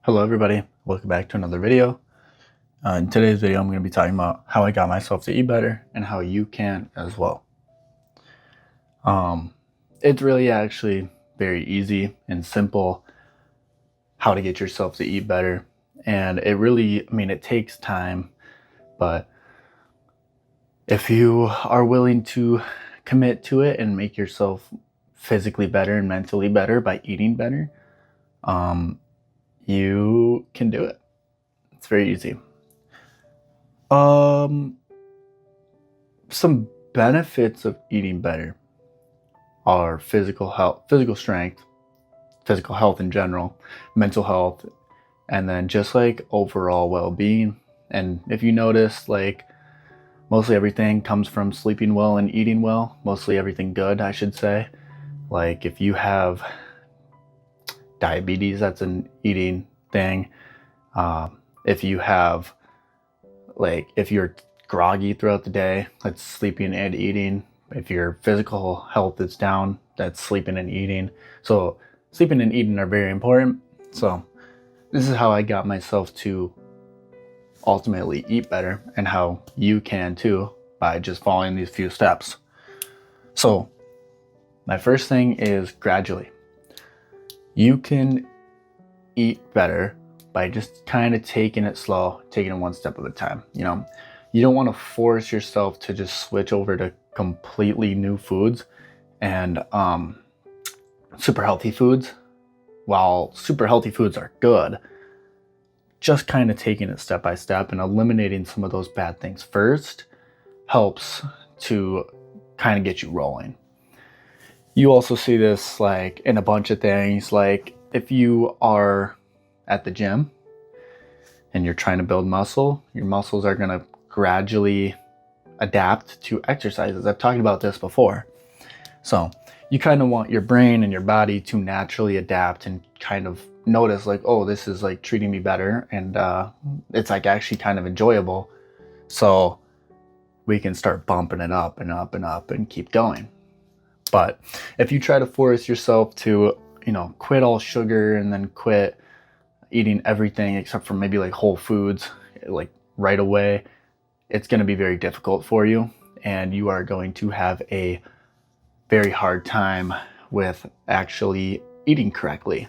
Hello everybody, welcome back to another video. In today's video I'm going to be talking about how I got myself to eat better and how you can as well. It's really actually very easy and simple how to get yourself to eat better, and it takes time, but if you are willing to commit to it and make yourself physically better and mentally better by eating better, you can do it. It's very easy. Some benefits of eating better are physical health, physical strength, physical health in general, mental health, and then just like overall well-being. And if you notice, like mostly everything comes from sleeping well and eating well, mostly everything good, I should say. Like if you have diabetes, that's an eating thing. If you're groggy throughout the day, that's sleeping and eating. If your physical health is down, that's sleeping and eating. So sleeping and eating are very important. So this is how I got myself to ultimately eat better, and how you can too by just following these few steps. So my first thing is gradually. You can eat better by just kind of taking it slow, taking it one step at a time. You don't want to force yourself to just switch over to completely new foods and super healthy foods. While super healthy foods are good, just kind of taking it step by step and eliminating some of those bad things first helps to kind of get you rolling. You also see this like in a bunch of things, like if you are at the gym and you're trying to build muscle, your muscles are going to gradually adapt to exercises. I've talked about this before. So you kind of want your brain and your body to naturally adapt and kind of notice like, oh, this is like treating me better, and it's like actually kind of enjoyable. So we can start bumping it up and up and up and keep going. But if you try to force yourself to, quit all sugar and then quit eating everything except for maybe like whole foods, like right away, it's going to be very difficult for you, and you are going to have a very hard time with actually eating correctly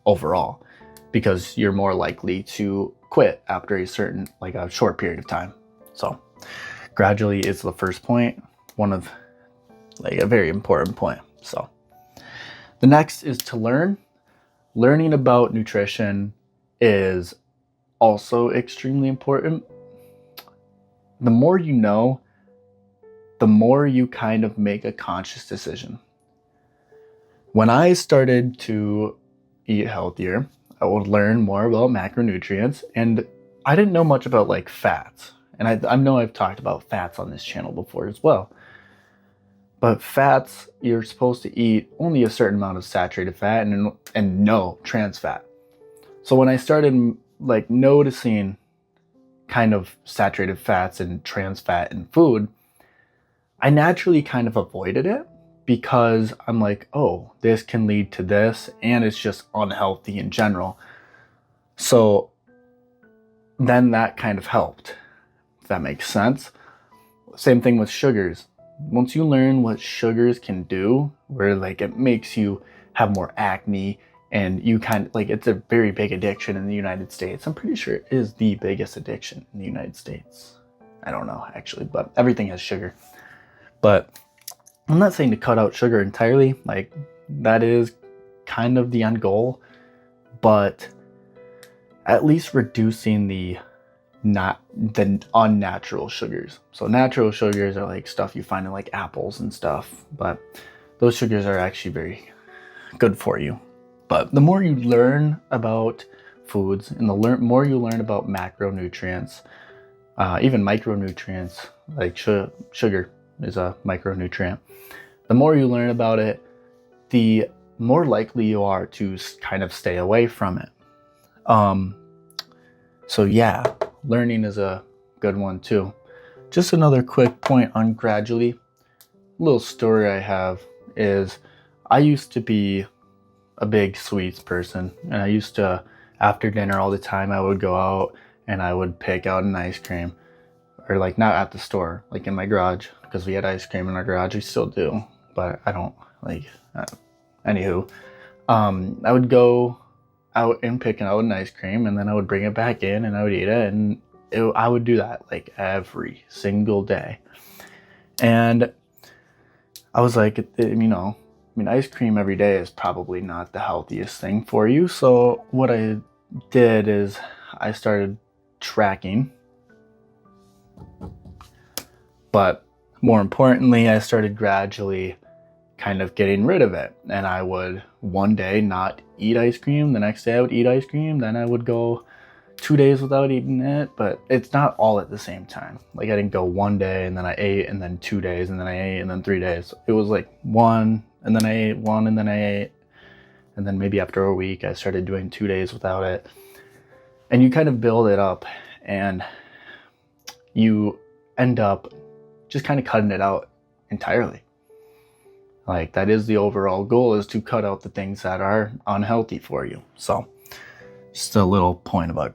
overall, because you're more likely to quit after a short period of time. So gradually is the first point, one of a very important point. So the next is to learn. Learning about nutrition is also extremely important. The more you know, the more you kind of make a conscious decision. When I started to eat healthier, I would learn more about macronutrients, and I didn't know much about like fats. And I know I've talked about fats on this channel before as well. But fats, you're supposed to eat only a certain amount of saturated fat and no trans fat. So when I started like noticing kind of saturated fats and trans fat in food, I naturally kind of avoided it, because I'm like, oh, this can lead to this, and it's just unhealthy in general. So then that kind of helped, if that makes sense. Same thing with sugars. Once you learn what sugars can do, where like it makes you have more acne, and you kind of like, it's a very big addiction in the United States. I'm pretty sure it is the biggest addiction in the United States. I don't know actually, but everything has sugar. But I'm not saying to cut out sugar entirely, like that is kind of the end goal, but at least reducing the unnatural sugars. So natural sugars are like stuff you find in like apples and stuff, but those sugars are actually very good for you. But the more you learn about foods, and the more you learn about macronutrients, even micronutrients, like sugar is a micronutrient. The more you learn about it, the more likely you are to kind of stay away from it. So yeah, learning is a good one too. Just another quick point on gradually. A little story I have is I used to be a big sweets person, and I used to after dinner all the time, I would go out and I would pick out an ice cream, or like not at the store, like in my garage, because we had ice cream in our garage. We still do, but I don't like, anywho, I would go out and pick out an ice cream, and then I would bring it back in and I would eat it. And I would do that like every single day. And I was like, ice cream every day is probably not the healthiest thing for you. So what I did is I started tracking, but more importantly, I started gradually kind of getting rid of it. And I would one day not eat ice cream, the next day I would eat ice cream, then I would go 2 days without eating it, but it's not all at the same time. Like I didn't go 1 day and then I ate, and then 2 days and then I ate, and then 3 days. It was like one and then I ate, one and then I ate, and then maybe after a week I started doing 2 days without it. And you kind of build it up, and you end up just kind of cutting it out entirely. Like that is the overall goal, is to cut out the things that are unhealthy for you. So just a little point about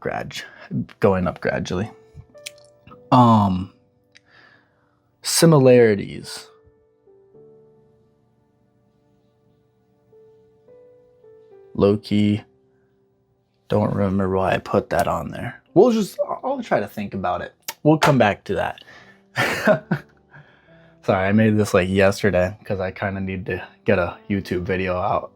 going up gradually. Similarities. Low-key, don't remember why I put that on there. I'll try to think about it. We'll come back to that. Sorry, I made this like yesterday because I kind of need to get a YouTube video out.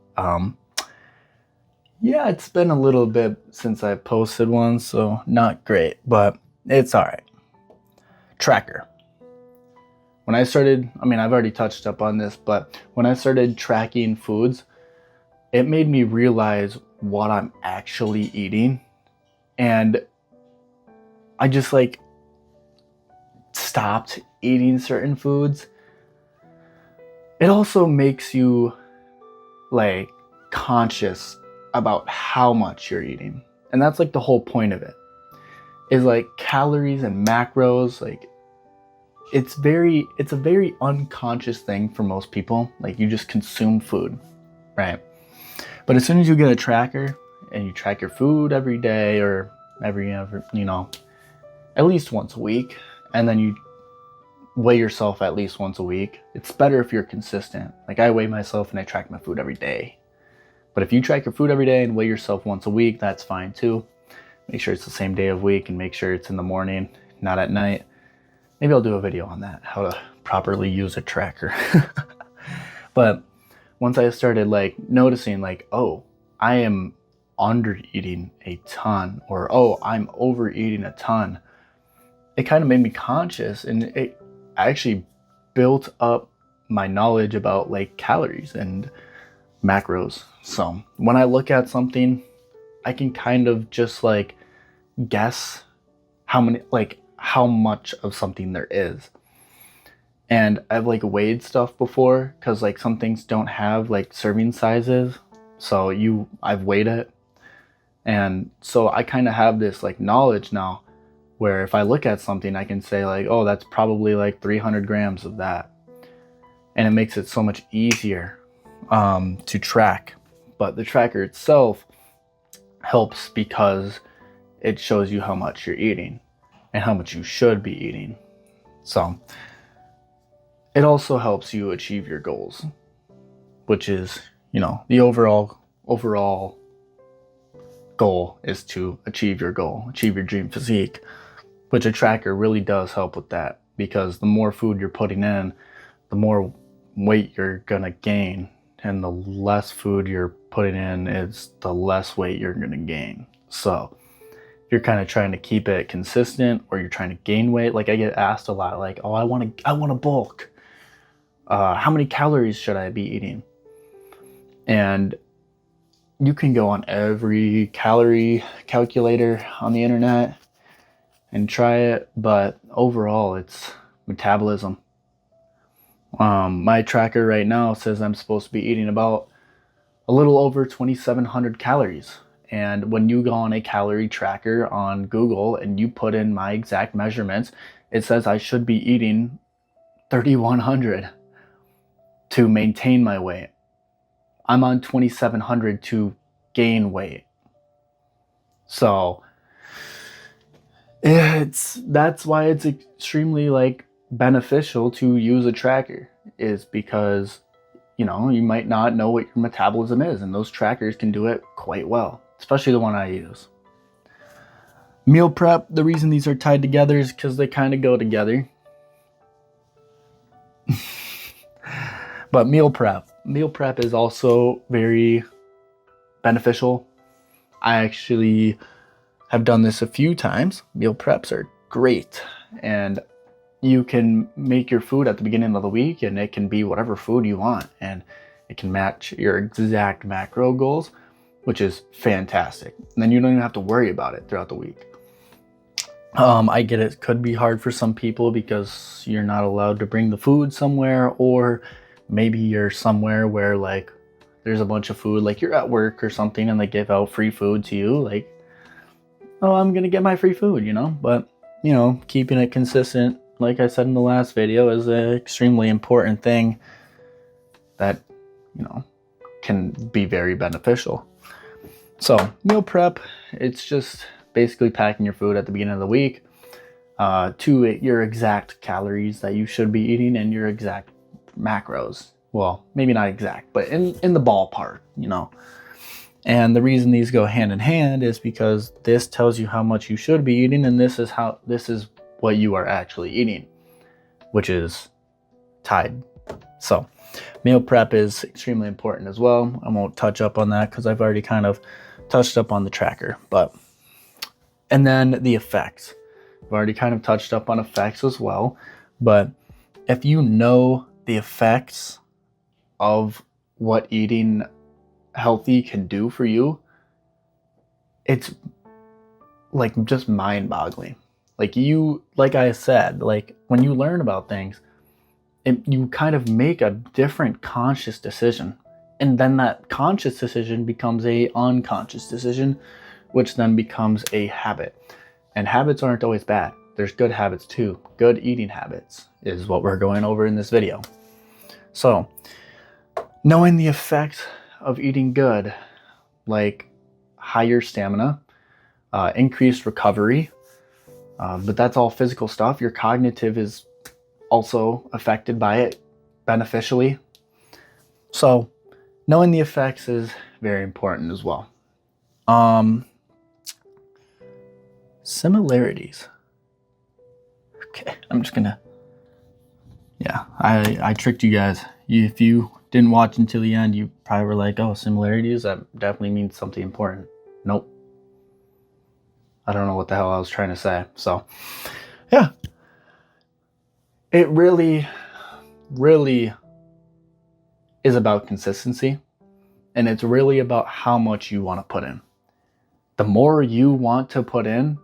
Yeah, it's been a little bit since I posted one, so not great, but it's all right. Tracker. When I started, I've already touched up on this, but when I started tracking foods, it made me realize what I'm actually eating. And I just like stopped eating certain foods. It also makes you like conscious about how much you're eating. And that's like the whole point of it, is like calories and macros. Like it's a very unconscious thing for most people. Like you just consume food, right? But as soon as you get a tracker and you track your food every day, or every at least once a week, and then you weigh yourself at least once a week. It's better if you're consistent. Like I weigh myself and I track my food every day. But if you track your food every day and weigh yourself once a week, that's fine too. Make sure it's the same day of week, and make sure it's in the morning, not at night. Maybe I'll do a video on that, how to properly use a tracker. But once I started like noticing like, oh, I am under eating a ton, or oh, I'm overeating a ton, it kind of made me conscious, and it actually built up my knowledge about like calories and macros. So when I look at something, I can kind of just like guess how much of something there is. And I've like weighed stuff before, because like some things don't have like serving sizes, so I've weighed it, and so I kind of have this like knowledge now, where if I look at something, I can say like, oh, that's probably like 300 grams of that, and it makes it so much easier to track. But the tracker itself helps because it shows you how much you're eating and how much you should be eating. So it also helps you achieve your goals, which is, the overall goal is to achieve your goal, achieve your dream physique, which a tracker really does help with that, because the more food you're putting in, the more weight you're gonna gain, and the less food you're putting in is the less weight you're gonna gain. So you're kind of trying to keep it consistent, or you're trying to gain weight. Like I get asked a lot, like, oh, I want to bulk. How many calories should I be eating? And you can go on every calorie calculator on the internet and try it, but overall it's metabolism. My tracker right now says I'm supposed to be eating about a little over 2,700 calories. And when you go on a calorie tracker on Google and you put in my exact measurements, it says I should be eating 3,100 to maintain my weight. I'm on 2,700 to gain weight. So that's why it's extremely like beneficial to use a tracker, is because you might not know what your metabolism is, and those trackers can do it quite well, especially the one I use. Meal prep, the reason these are tied together is because they kind of go together. But meal prep is also very beneficial. I actually have done this a few times. Meal preps are great, and you can make your food at the beginning of the week, and it can be whatever food you want, and it can match your exact macro goals, which is fantastic. And then you don't even have to worry about it throughout the week. I get it could be hard for some people because you're not allowed to bring the food somewhere, or maybe you're somewhere where like there's a bunch of food, like you're at work or something and they give out free food to you, like, oh, I'm gonna get my free food, but keeping it consistent, like I said in the last video, is an extremely important thing that can be very beneficial. So meal prep, it's just basically packing your food at the beginning of the week to your exact calories that you should be eating and your exact macros. Well, maybe not exact, but in the ballpark, And the reason these go hand in hand is because this tells you how much you should be eating, and this is what you are actually eating, which is tied. So meal prep is extremely important as well. I won't touch up on that because I've already kind of touched up on the tracker, and then the effects. I've already kind of touched up on effects as well, but if you know the effects of what eating healthy can do for you, it's like just mind-boggling. Like I said, like when you learn about things, you kind of make a different conscious decision, and then that conscious decision becomes a unconscious decision, which then becomes a habit. And habits aren't always bad. There's good habits too. Good eating habits is what we're going over in this video. So knowing the effects of eating good, like higher stamina, increased recovery, but that's all physical stuff. Your cognitive is also affected by it beneficially. So knowing the effects is very important as well. Similarities. Okay, I'm just gonna, I tricked you guys. If you didn't watch until the end, you probably were like, oh, similarities, that definitely means something important. Nope. I don't know what the hell I was trying to say. So yeah, it really, really is about consistency, and it's really about how much you want to put in. The more you want to put in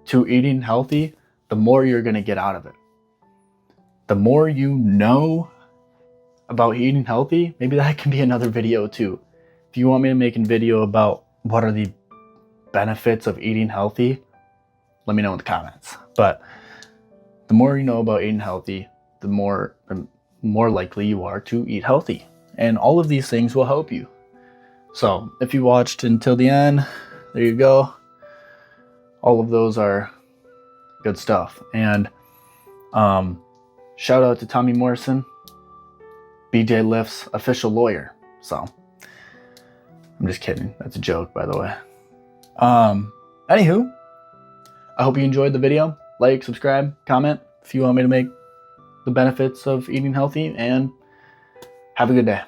to eating healthy, the more you're going to get out of it. The more you know about eating healthy, maybe that can be another video too. If you want me to make a video about what are the benefits of eating healthy, let me know in the comments. But the more you know about eating healthy, the more likely you are to eat healthy. And all of these things will help you. So if you watched until the end, there you go. All of those are good stuff. And shout out to Tommy Morrison, BJ Lift's official lawyer. So I'm just kidding. That's a joke, by the way. Anywho, I hope you enjoyed the video. Like, subscribe, comment if you want me to make the benefits of eating healthy, and have a good day.